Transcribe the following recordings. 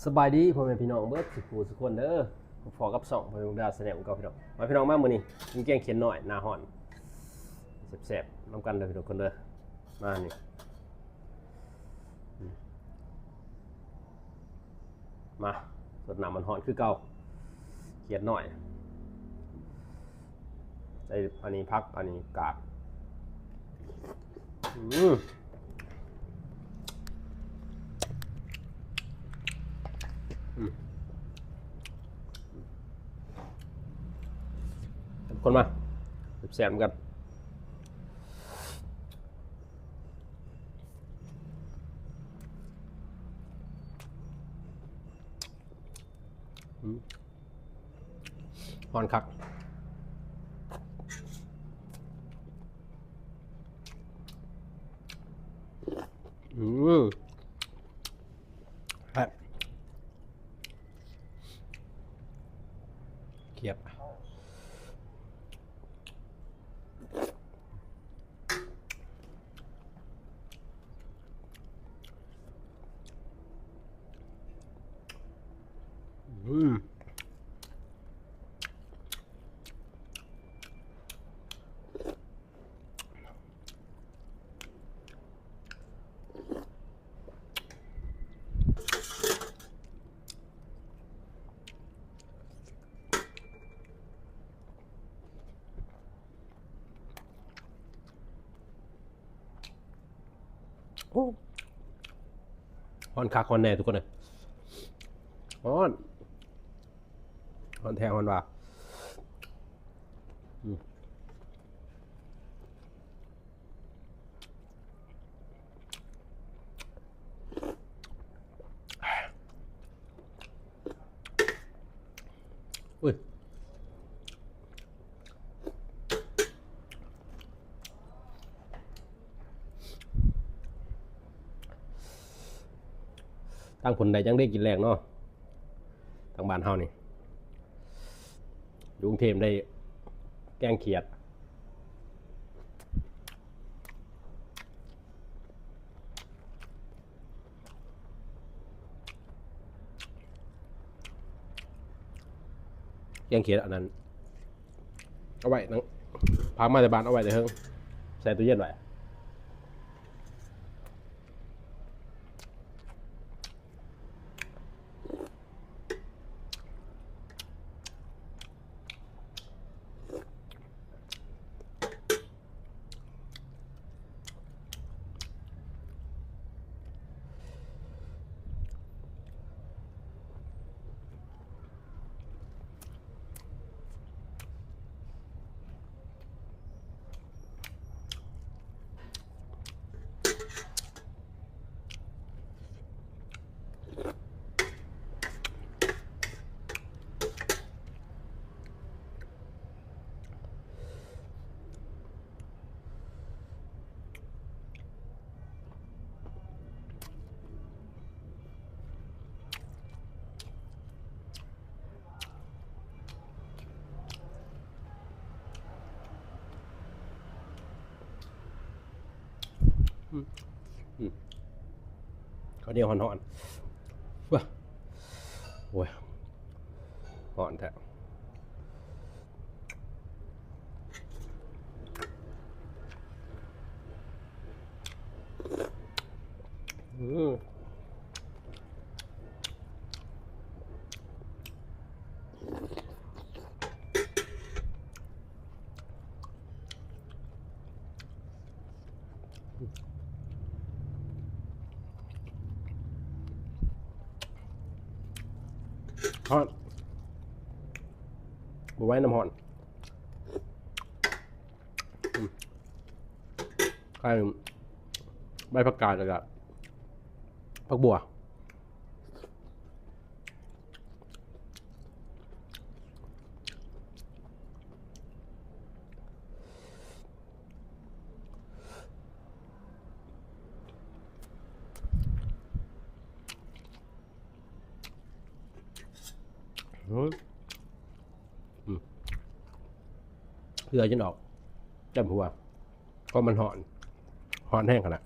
สบายดีพ่อแม่พี่น้องเบิดสุขสุขคนเด้อพอกับสองพ่อแม่ดาวแสดงกับพี่น้องมาพี่น้องมามื้อนี้กินแกงเขียนหน่อยหน้าฮ้อนแซ่บๆนำกันเด้อพี่น้องคนเด้อมานี่มาสดน้ำมันฮ้อนคือเก่าเขียนหน่อยใส่อันนี้พักอันนี้กาดอืมคนมาแซ่บๆเหมือนกันฮ้อนคักครับเกียบโอ้ฮ้อนคักฮ้อนแน่ทุกคนเลยฮ้อนฮ้อนแท้ฮ้อนว่าอุ้ยตั้งผลใดจังได้กินแรงเนาะทางบ้านเฮานี่อยู่กรุงเทพได้แกงเขียดแกงเขียดอันนั้นเอาไว้นังพามาจากบ้านเอาไว้ในเฮิงใส่ตู้เย็นไว้เขาวเหนียวห่อนๆว้าโอ้ยห่อนแท้ห่อนบไว้น้ำห่อนใครใบผักกาดแล้วก็ผักบัวเพื่อจนออกจำหัวเพราะมันห่อนแห้งขนาด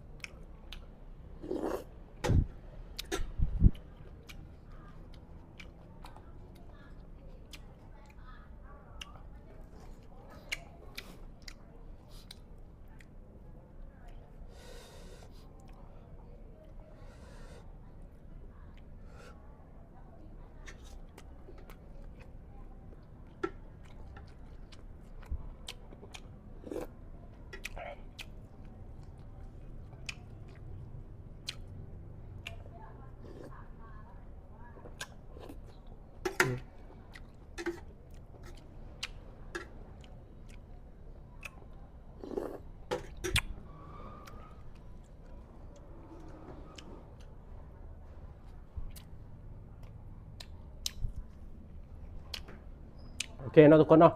เคเนาะทุกคนเนาะ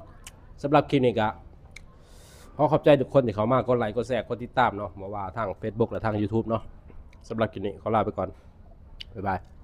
สำหรับคลิปนี้ก็ขอขอบใจทุกคนที่เข้ามากดไลค์กดแชร์กดติดตามเนาะมาว่าทาง Facebook และทาง YouTube เนาะสำหรับคลิปนี้ขอลาไปก่อนบ๊ายบาย